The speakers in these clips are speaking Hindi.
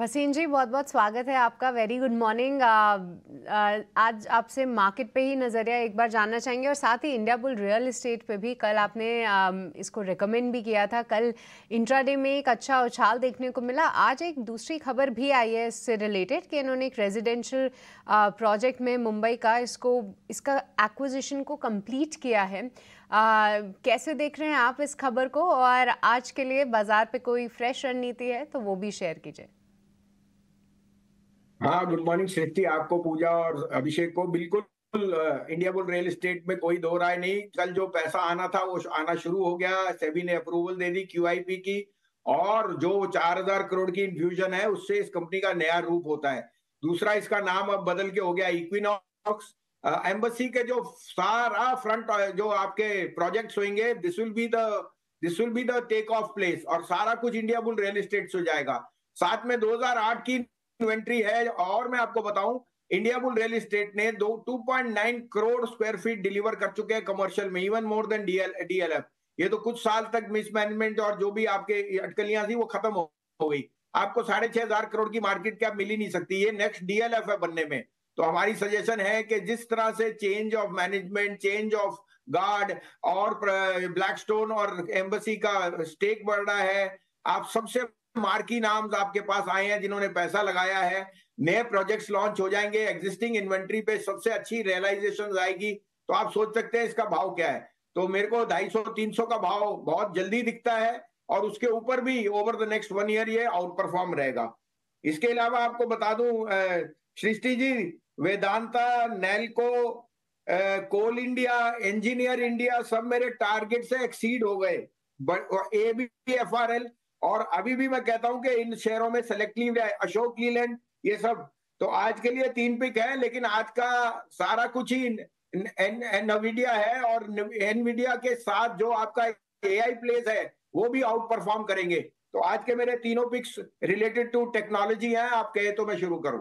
भसीन जी, बहुत बहुत स्वागत है आपका। Very good morning. आज आपसे मार्केट पे ही नज़रिया एक बार जानना चाहेंगे और साथ ही इंडिया बुल रियल एस्टेट पे भी। कल आपने इसको रिकमेंड भी किया था। कल इंट्राडे में एक अच्छा उछाल देखने को मिला। आज एक दूसरी खबर भी आई है इससे रिलेटेड कि इन्होंने एक रेजिडेंशियल प्रोजेक्ट में मुंबई का इसका एक्विजिशन को कंप्लीट किया है। कैसे देख रहे हैं आप इस खबर को, और आज के लिए बाजार पे कोई फ्रेश रणनीति है तो वो भी शेयर कीजिए। हाँ, गुड मॉर्निंग सृष्टि, आपको, पूजा और अभिषेक को। बिल्कुल इंडिया बुल रियल एस्टेट में कोई दो राय नहीं। कल जो पैसा आना था वो आना शुरू हो गया। सेबी ने अप्रूवल दे दी क्यूआईपी की, और जो 4,000 करोड़ की इन्फ्यूजन है उससे इस कंपनी का नया रूप होता है। दूसरा, इसका नाम अब बदल के हो गया इक्विनॉक्स। एम्बेसी के जो सारा फ्रंट जो आपके प्रोजेक्ट्स होंगे, this will be the take off place, और सारा कुछ इंडिया बुल रियल एस्टेट से हो जाएगा। साथ में 2008 की इन्वेंट्री है। और मैं आपको बताऊं, इंडिया बुल रियल एस्टेट ने 2.9 करोड़ स्क्वायर फीट डिलीवर कर चुके हैं कमर्शियल में, इवन मोर देन डीएलएफ। ये तो कुछ साल तक मिसमैनेजमेंट और जो भी आपके अटकलियां थी वो खत्म हो गई। आपको 6,500 करोड़ की मार्केट कैप मिल ही नहीं सकती। ये नेक्स्ट डीएलएफ है बनने में। तो हमारी सजेशन है कि जिस तरह से change of management, change of guard और ब्लैकस्टोन और एम्बेसी का स्टेक बढ़ रहा है, आप सबसे मार्की नाम आपके पास आए हैं जिन्होंने पैसा लगाया है। नए प्रोजेक्ट्स लॉन्च हो जाएंगे, एग्जिस्टिंग इन्वेंट्री पे सबसे अच्छी रियलाइजेशन आएगी। तो आप सोच सकते हैं इसका भाव क्या है। तो मेरे को 250-300 का भाव बहुत जल्दी दिखता है, और उसके ऊपर भी ओवर द नेक्स्ट 1 ईयर ये आउट परफॉर्म रहेगा। इसके अलावा आपको बता दूं सृष्टि जी, वेदांता, नैल्को, कोल इंडिया, इंजीनियर इंडिया सब मेरे टारगेट से एक्सीड हो गए। ABFRL, और अभी भी मैं कहता हूं कि इन शेयरों में सेलेक्टिव है, अशोक लीलैंड, ये सब। तो आज के लिए 3 पिक है, लेकिन आज का सारा कुछ ही एनवीडिया है, और एनवीडिया के साथ जो आपका एआई प्लेस है वो भी आउट परफॉर्म करेंगे। तो आज के मेरे तीनों पिक्स रिलेटेड टू टेक्नोलॉजी हैं। आप कहे तो मैं शुरू करूं।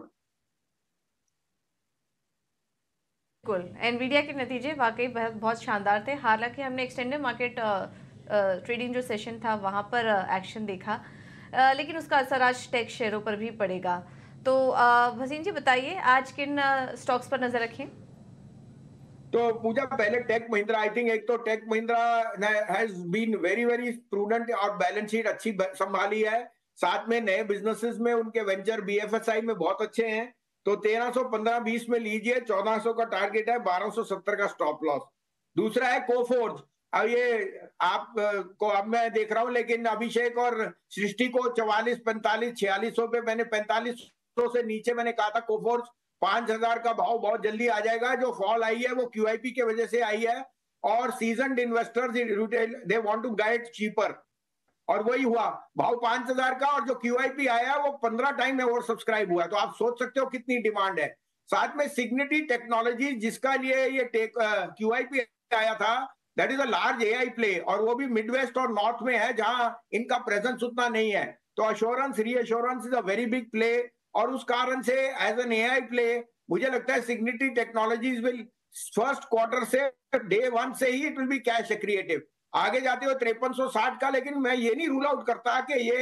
बिल्कुल, एनवीडिया के नतीजे वाकई बहुत शानदार थे। हालांकि हमने एक्सटेंडेड मार्केट ट्रेडिंग जो सेशन था वहां पर एक्शन देखा, लेकिन उसका असर आज टेक शेयरों पर भी पड़ेगा। तो भसीन जी बताइए, आज किन स्टॉक्स पर नजर रखें? तो पूजा, पहले टेक महिंद्रा। आई थिंक एक तो Tech Mahindra has been very very prudent और बैलेंस शीट अच्छी संभाली है। साथ में नए बिजनेसेस में उनके वेंचर बीएफएसआई में बहुत अच्छे हैं। तो 1315-20 में लीजिए, 1400 का टारगेट है, 1270 का स्टॉप लॉस। दूसरा है कोफोर्ज। अब ये आप को अब मैं देख रहा हूं, लेकिन अभिषेक और सृष्टि को 44, 45, 4600 पे, मैंने 4500 से नीचे मैंने कहा था कोफोर्ज 5,000 का भाव बहुत जल्दी आ जाएगा। जो फॉल आई है वो क्यूआईपी की वजह से आई है, और seasoned investors in retail they want to guide cheaper, और वही हुआ। भाव 5,000 का, और जो क्यूआईपी आया वो 15 टाइम ओवर सब्सक्राइब हुआ। तो आप सोच सकते हो कितनी डिमांड है। साथ में सिग्निटी टेक्नोलॉजी, जिसका लिए ये क्यूआईपी आया था, that is a large AI play, और वो भी मिडवेस्ट और नॉर्थ में है जहां इनका प्रेजेंस उतना नहीं है। तो assurance, reassurance is a very big play, और उस कारण से एज एन एआई प्ले मुझे लगता है सिग्निटी टेक्नोलॉजीज विल फर्स्ट क्वार्टर से, डे 1 से ही इट विल बी कैश एक्रिएटिव। आगे जाते हुए 5360 का, लेकिन मैं ये नहीं रूल आउट करता कि ये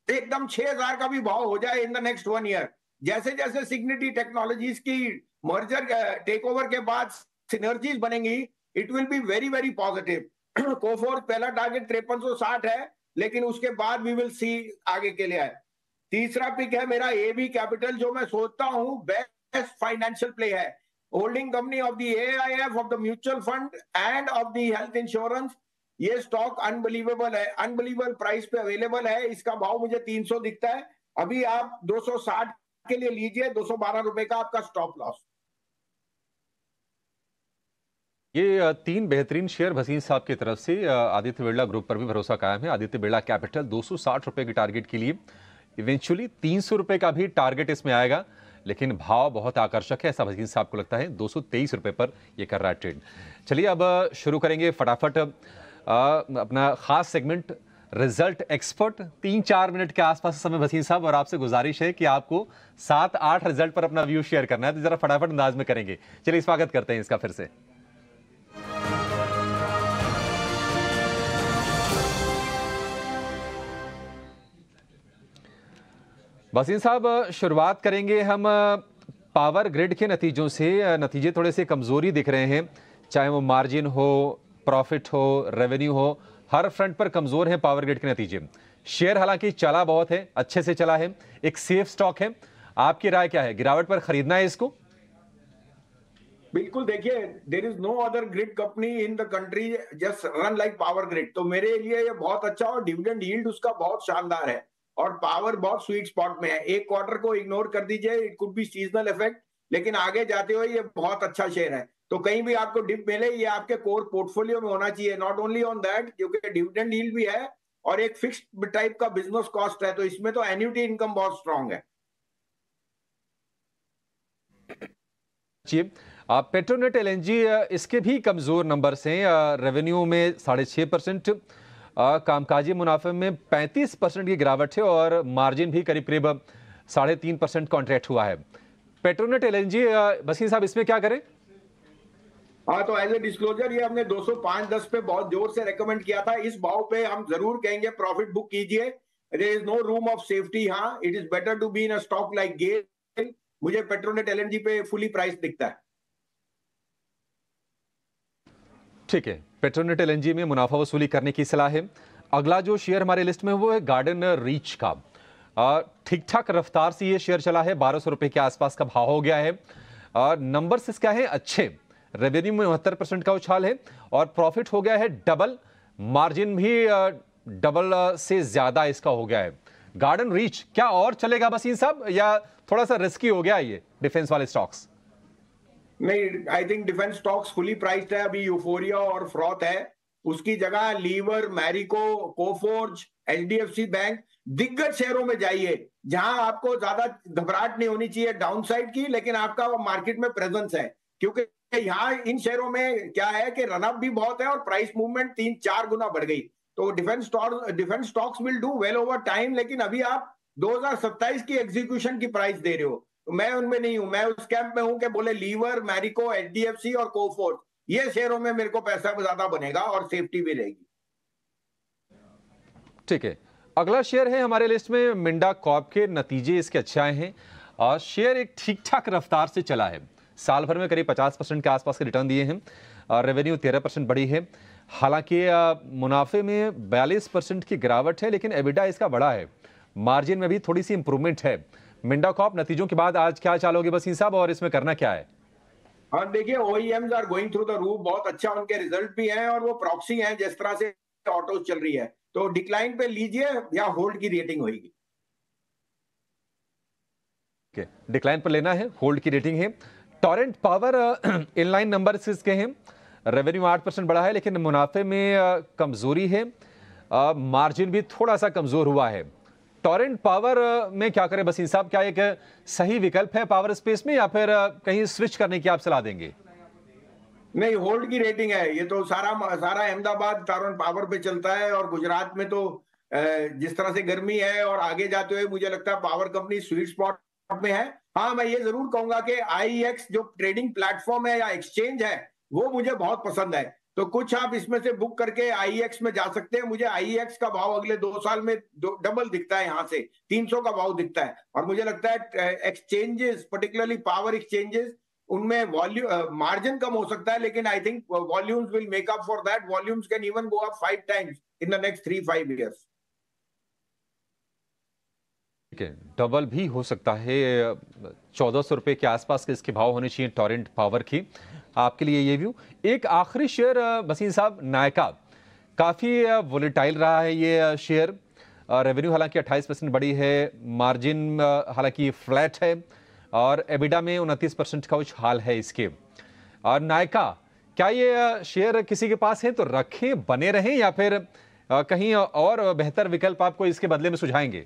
एकदम 6,000 का भी भाव हो जाए इन द नेक्स्ट 1 ईयर। जैसे जैसे सिग्निटी टेक्नोलॉजीज की मर्जर टेक ओवर के बाद सिनर्जीज बनेंगी, it will be very very positive. Coforge पहला टारगेट 5360 है, लेकिन उसके बाद वी विल सी आगे के लिए है। तीसरा पिक है मेरा एबी कैपिटल, जो मैं सोचता हूं बेस्ट फाइनेंशियल प्ले है। Holding company of the AIF, of the mutual fund end of the health insurance. ये स्टॉक अनबिलीवेबल है, अनबिलीवेबल प्राइस पे अवेलेबल है। इसका भाव मुझे 300 दिखता है। अभी आप 260 के लिए लीजिए, 212 रुपए का आपका स्टॉप लॉस। ये 3 बेहतरीन शेयर भसीन साहब की तरफ से। आदित्य बिरला ग्रुप पर भी भरोसा कायम है। आदित्य बिरला कैपिटल 260 रुपए के टारगेट के लिए, इवेंचुअली 300 रुपए का भी टारगेट इसमें आएगा, लेकिन भाव बहुत आकर्षक है, ऐसा भसीन साहब को लगता है। 223 रुपए पर यह कर रहा है ट्रेड। चलिए अब शुरू करेंगे फटाफट अपना खास सेगमेंट रिजल्ट एक्सपर्ट। 3-4 मिनट के आसपास समय भसीन साहब, और आपसे गुजारिश है कि आपको 7-8 रिजल्ट पर अपना व्यू शेयर करना है, तो जरा फटाफट अंदाज में करेंगे। चलिए स्वागत करते हैं इसका फिर से। वसीम साहब, शुरुआत करेंगे हम पावर ग्रिड के नतीजों से। नतीजे थोड़े से कमज़ोरी दिख रहे हैं, चाहे वो मार्जिन हो, प्रॉफिट हो, रेवेन्यू हो, हर फ्रंट पर कमज़ोर है पावर ग्रिड के नतीजे। शेयर हालांकि चला बहुत है, अच्छे से चला है, एक सेफ स्टॉक है। आपकी राय क्या है, गिरावट पर खरीदना है इसको? बिल्कुल, देखिए, there is no other grid company in the country just run like Power Grid. तो मेरे लिए ये बहुत अच्छा, और डिविडेंड यील्ड उसका बहुत शानदार है, और पावर बहुत स्वीट स्पॉट में है। एक क्वार्टर को इग्नोर कर दीजिए, it could be seasonal effect, लेकिन आगे जाते हुए ये बहुत अच्छा शेयर है। तो कहीं भी आपको डिप मिले, ये आपके कोर पोर्टफोलियो में होना चाहिए। नॉट ओनली ऑन दैट, क्योंकि डिविडेंड यील्ड भी है और एक फिक्स्ड टाइप का बिजनेस कॉस्ट है, तो इसमें तो एन्युटी इनकम बहुत स्ट्रांग है। पेट्रोनेट एलएनजी, इसके भी कमजोर नंबर्स हैं। रेवेन्यू में 6.5%, कामकाजी मुनाफे में 35% की गिरावट है, और मार्जिन भी करीब करीब 3.5% कॉन्ट्रैक्ट हुआ है। पेट्रोनेट एलएनजी, वसीम साहब, इसमें क्या करें? हाँ, तो एज ए डिस्क्लोजर ये हमने 205-10 पे बहुत जोर से रेकमेंड किया था। इस भाव पे हम जरूर कहेंगे प्रॉफिट बुक कीजिए। There is no room of safety. हाँ, it is better to be in a stock like GAIL. मुझे पेट्रोनेट एलएनजी पे फुली प्राइस दिखता है। ठीक है, पेट्रोनेट एलएनजी में मुनाफा वसूली करने की सलाह है। अगला जो शेयर हमारे लिस्ट में वो है गार्डन रीच का। ठीक ठाक रफ्तार से ये शेयर चला है, 1200 रुपए के आसपास का भाव हो गया है। नंबर्स इसका है अच्छे, रेवेन्यू में 69% का उछाल है, और प्रॉफिट हो गया है डबल, मार्जिन भी डबल से ज्यादा इसका हो गया है। गार्डन रीच क्या और चलेगा वसीम साहब, या थोड़ा सा रिस्की हो गया ये डिफेंस वाले स्टॉक्स? नहीं, I think defence stocks fully priced है। अभी यूफोरिया और फ्रॉथ है, उसकी जगह Lever, Marico, Coforge, HDFC bank, दिग्गज शेयरों में जाइए, जहां आपको ज्यादा घबराहट नहीं होनी चाहिए डाउनसाइड की, लेकिन आपका मार्केट में प्रेजेंस है। क्योंकि यहाँ इन शेयरों में क्या है कि रनअप भी बहुत है और प्राइस मूवमेंट 3-4 गुना बढ़ गई। तो defence stocks will do well over time, लेकिन अभी आप 2027 की एग्जीक्यूशन की प्राइस दे रहे हो, तो मैं उनमें नहीं हूं। मैं उस कैंप में हूं कि बोले लीवर, मैरिको, एचडीएफसी और कोफोर्ज, ये शेयरों में मेरे को पैसा ज्यादा बनेगा और सेफ्टी भी रहेगी। ठीक है, अगला शेयर है हमारे लिस्ट में मिंडा कॉर्प के। नतीजे इसके अच्छे आए हैं, और शेयर एक ठीक ठाक रफ्तार से चला है। साल भर में करीब 50% के आसपास के रिटर्न दिए हैं, और रेवेन्यू 13% बढ़ी है। हालांकि मुनाफे में 42% की गिरावट है, लेकिन एबिटा इसका बड़ा है, मार्जिन में भी थोड़ी सी इंप्रूवमेंट है। मिंडा कॉर्प नतीजों के बाद आज क्या चालोगे वसीम साहब, और इसमें करना क्या है? और देखिए, OEMs are going through the roof, बहुत अच्छा उनके रिजल्ट भी हैं, और वो प्रॉक्सी हैं जिस तरह से ऑटोज चल रही है। तो डिक्लाइन पे लीजिए या होल्ड की रेटिंग होगी। डिक्लाइन पर लेना है, होल्ड की रेटिंग है। टोरेंट पावर इनलाइन नंबर इसके हैं, रेवेन्यू 8% बढ़ा है, लेकिन मुनाफे में कमजोरी है, मार्जिन भी थोड़ा सा कमजोर हुआ है। टोरेंट पावर में क्या करें वसीम साहब, क्या एक सही विकल्प है पावर स्पेस में, या फिर कहीं स्विच करने की आप सलाह देंगे? नहीं, होल्ड की रेटिंग है। ये तो सारा अहमदाबाद टोरेंट पावर पे चलता है, और गुजरात में तो जिस तरह से गर्मी है, और आगे जाते हुए मुझे लगता है पावर कंपनी स्वीट स्पॉट में है। हाँ, मैं ये जरूर कहूंगा कि आईईएक्स जो ट्रेडिंग प्लेटफॉर्म है या एक्सचेंज है, वो मुझे बहुत पसंद है। तो कुछ आप इसमें से बुक करके आईईएक्स में जा सकते हैं। मुझे आईईएक्स का भाव अगले 2 साल में डबल दिखता है, यहाँ से 300 का भाव दिखता है। और मुझे लगता है एक्सचेंजेस, पर्टिकुलरली पावर एक्सचेंजेस, उनमें वॉल्यूम मार्जिन कम हो सकता है, लेकिन I think volumes will make up for that. Volumes can even go up 5 times in the next 3-5 years। ठीक है, डबल भी हो सकता है। 1400 रुपए के आसपास के इसके भाव होने चाहिए टोरेंट पावर की। आपके लिए ये व्यू। एक आखिरी शेयर वसीम साहब, नायका, काफ़ी वोलेटाइल रहा है ये शेयर। रेवेन्यू हालांकि 28% बढ़ी है, मार्जिन हालांकि फ्लैट है, और एबिडा में 29% का उछाल है इसके। और नायका, क्या ये शेयर किसी के पास है तो रखें, बने रहें, या फिर कहीं और बेहतर विकल्प आपको इसके बदले में सुझाएंगे?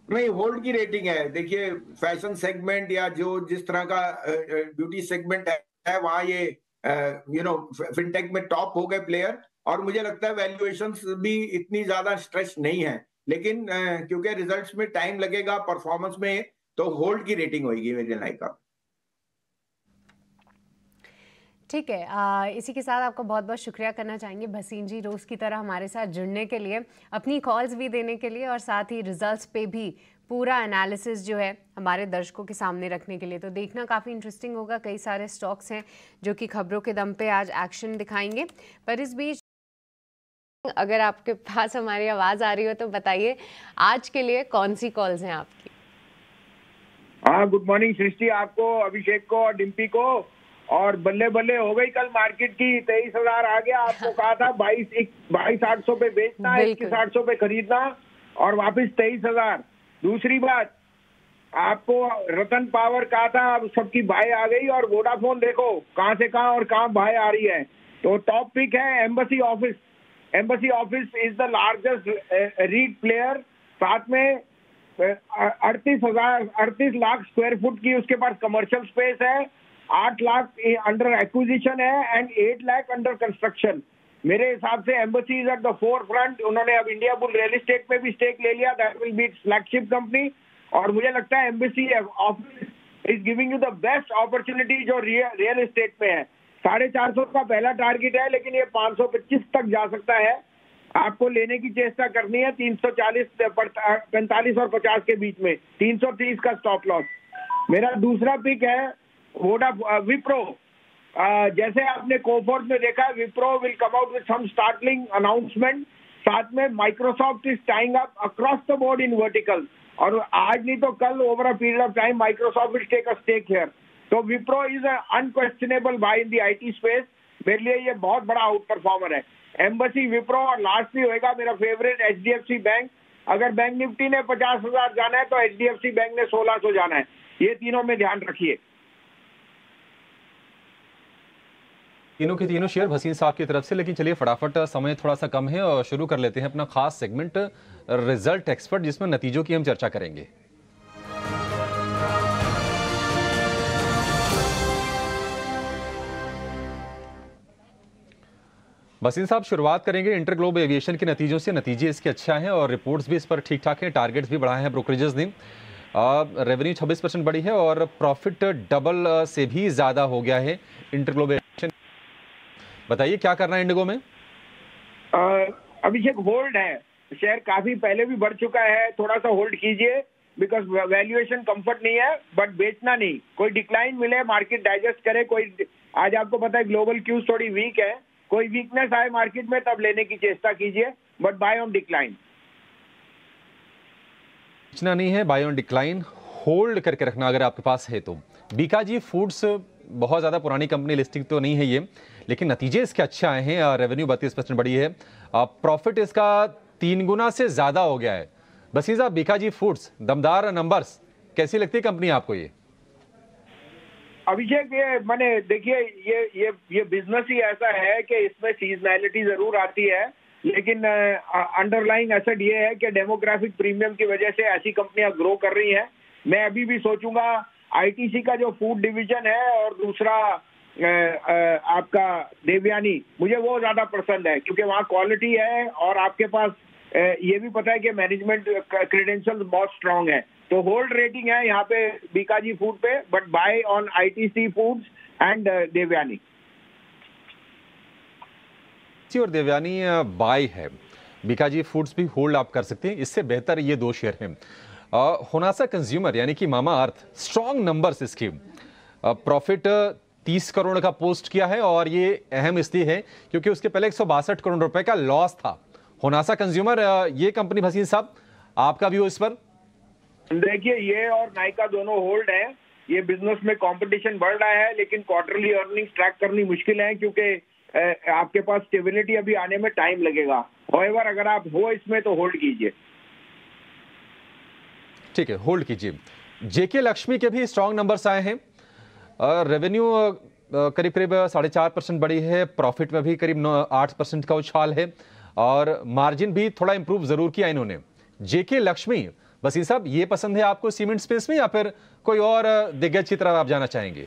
नहीं, होल्ड की रेटिंग है। देखिए, फैशन सेगमेंट या जो जिस तरह का ब्यूटी सेगमेंट है वहां ये फिनटेक में टॉप हो गए प्लेयर, और मुझे लगता है वैल्यूएशंस भी इतनी ज्यादा स्ट्रेच नहीं है। लेकिन क्योंकि रिजल्ट्स में टाइम लगेगा, परफॉर्मेंस में, तो होल्ड की रेटिंग होगी मेरे नायका। ठीक है, इसी के साथ आपका बहुत बहुत शुक्रिया करना चाहेंगे भसीन जी, रोज़ की तरह हमारे साथ जुड़ने के लिए, अपनी कॉल्स भी देने के लिए, और साथ ही रिजल्ट्स पे भी पूरा एनालिसिस जो है हमारे दर्शकों के सामने रखने के लिए। तो देखना काफ़ी इंटरेस्टिंग होगा। कई सारे स्टॉक्स हैं जो कि खबरों के दम पे आज एक्शन दिखाएंगे। पर इस बीच अगर आपके पास हमारी आवाज़ आ रही हो तो बताइए आज के लिए कौन सी कॉल्स हैं आपकी? हाँ, गुड मॉर्निंग सृष्टि, आपको, अभिषेक को और डिम्पी को। और बल्ले बल्ले हो गई कल मार्केट की, 23,000 आ गया। आपको कहा था 22,800 पे बेचना, 21,800 पे खरीदना और वापस 23,000। दूसरी बात, आपको रतन पावर कहा था, अब सबकी बाय आ गई। और वोडाफोन देखो कहां से कहां और कहां बाय आ रही है। तो टॉप पिक है Embassy Office. Embassy Office is the largest REIT player. साथ में 38 लाख स्क्वायर फुट की उसके पास कमर्शियल स्पेस है, 8 लाख अंडर एक्विजिशन है एंड 8 लाख अंडर कंस्ट्रक्शन। मेरे हिसाब से embassy is at the four front. उन्होंने अब इंडिया बुल रियल एस्टेट में भी स्टेक ले लिया, that will be flagship company. और मुझे लगता है Embassy Office is giving you the best opportunity जो रियल एस्टेट में है। 450 का पहला टारगेट है, लेकिन ये 525 तक जा सकता है। आपको लेने की चेष्टा करनी है 340, 45 और 50 के बीच में, 330 का स्टॉप लॉस। मेरा दूसरा पिक है विप्रो। जैसे आपने कोफोर्स में देखा, Wipro will come out with some startling announcement. साथ में Microsoft is tying up across the board in vertical. और आज नहीं तो कल over a period of time Microsoft will take a stake here. तो Wipro is unquestionable buy in the IT space. मेरे लिए ये बहुत बड़ा आउट परफॉर्मर है। एम्बेसी, विप्रो और लास्टली होएगा मेरा फेवरेट एचडीएफसी बैंक। अगर बैंक निफ्टी ने 50,000 जाना है तो एचडीएफसी बैंक ने 1,600 जाना है। ये तीनों में ध्यान रखिए। तीनों के तीनों शेयर भसीन साहब की तरफ से। लेकिन चलिए फटाफट, समय थोड़ा सा कम है और शुरू कर लेते हैं अपना खास सेगमेंट रिजल्ट एक्सपर्ट, जिसमें नतीजों की हम चर्चा करेंगे। भसीन साहब, शुरुआत करेंगे इंटरग्लोब एविएशन के नतीजों से। नतीजे इसके अच्छा हैं और रिपोर्ट्स भी इस पर ठीक ठाक हैं। टारगेट्स भी बढ़ाए हैं ब्रोकरेजेस ने। रेवेन्यू 26% बढ़ी है और प्रॉफिट डबल से भी ज़्यादा हो गया है इंटरग्लोब एविएशन। बताइए क्या करना है इंडिगो में? अभिषेक, होल्ड है। शेयर काफी पहले भी बढ़ चुका है, थोड़ा सा होल्ड कीजिए बिकॉज वैल्यूएशन कंफर्ट नहीं है, बट बेचना नहीं। कोई डिक्लाइन मिले, मार्केट डाइजेस्ट करे। कोई आज आपको पता है ग्लोबल क्यूज थोड़ी वीक है, कोई वीकनेस आए मार्केट में तब लेने की चेष्टा कीजिए, बट बाय ऑन डिक्लाइन। बेचना नहीं है, बाय ऑन डिक्लाइन, होल्ड करके रखना अगर आपके पास है तो। बीकाजी फूड्स बहुत ज़्यादा पुरानी कंपनी, लिस्टिंग तो नहीं है ये, लेकिन नतीजे इसके अच्छे आए हैं। रेवेन्यू 32% बढ़ी है, प्रॉफिट इसका 3 गुना से ज़्यादा हो गया है। बसीर साहब, बीकाजी फूड्स, दमदार नंबर्स, कैसी लगती है कंपनी आपको ये? अभिषेक, ये मैंने देखिए, ये बिजनेस ही ऐसा है कि इसमें सीजनैलिटी जरूर आती है, लेकिन अंडरलाइंग एसेट ये है कि डेमोग्राफिक प्रीमियम की वजह से ऐसी कंपनियां ग्रो कर रही हैं। मैं अभी भी सोचूंगा आईटीसी का जो फूड डिवीजन है और दूसरा आपका देवयानी, मुझे वो ज्यादा पसंद है क्योंकि वहाँ क्वालिटी है और आपके पास ये भी पता है कि मैनेजमेंट क्रेडेंशियल्स बहुत स्ट्रांग है। तो होल्ड रेटिंग है यहाँ पे बीकाजी फूड पे, but buy on ITC foods and Devyani. और देवयानी बाय है, बीकाजी फूड्स भी होल्ड आप कर सकते हैं। इससे बेहतर ये दो शेयर हैं। होनासा कंज्यूमर यानी कि मामा अर्थ, स्ट्रॉन्ग नंबर्स इसकी, प्रॉफिट 30 करोड़ का पोस्ट किया है और ये अहम इसलिए है क्योंकि उसके पहले 162 करोड़ रुपए का लॉस था। होनासा कंज्यूमर, ये कंपनी भसीन साहब, आपका व्यू इस पर? देखिए, ये और नाइका दोनों होल्ड है। ये बिजनेस में कंपटीशन बढ़ रहा है, लेकिन क्वार्टरली अर्निंग्स ट्रैक करनी मुश्किल है क्योंकि आपके पास स्टेबिलिटी अभी आने में टाइम लगेगा। हाउएवर, अगर आप हो इसमें तो होल्ड कीजिए। ठीक है, होल्ड कीजिए। जेके लक्ष्मी के भी स्ट्रॉन्ग नंबर्स आए हैं। रेवेन्यू करीब करीब 4.5% बढ़ी है, प्रॉफिट में भी करीब 8% का उछाल है और मार्जिन भी थोड़ा इंप्रूव जरूर किया इन्होंने। जेके लक्ष्मी, वसीम साहब, ये पसंद है आपको सीमेंट स्पेस में या फिर कोई और दिग्गज की तरफ आप जाना चाहेंगे?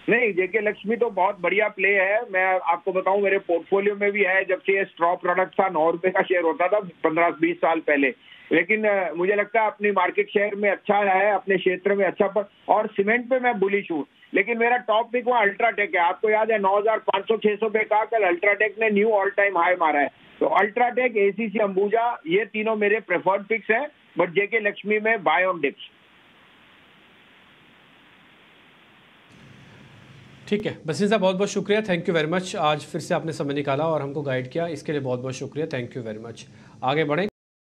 नहीं, जेके लक्ष्मी तो बहुत बढ़िया प्ले है। मैं आपको बताऊं, मेरे पोर्टफोलियो में भी है। जब से ये स्ट्रॉ प्रोडक्ट था, 9 रुपए का शेयर होता था 15-20 साल पहले, लेकिन मुझे लगता है अपनी मार्केट शेयर में अच्छा है, अपने क्षेत्र में अच्छा पर, और सीमेंट पे मैं बुलिश हूँ। लेकिन मेरा टॉप पिक वहाँ अल्ट्राटेक है। आपको याद है 9,500-600 पे का कल अल्ट्राटेक ने न्यू ऑल टाइम हाई मारा है। तो अल्ट्राटेक, एसीसी, अंबुजा, ये तीनों मेरे प्रेफर्ड पिक्स हैं। बट जेके लक्ष्मी में बाय ऑन डिप्स। ठीक है बसीन साहब, बहुत बहुत शुक्रिया, थैंक यू वेरी मच। आज फिर से आपने समय निकाला और हमको गाइड किया, इसके लिए बहुत बहुत शुक्रिया, थैंक यू वेरी मच। आगे बढ़ें।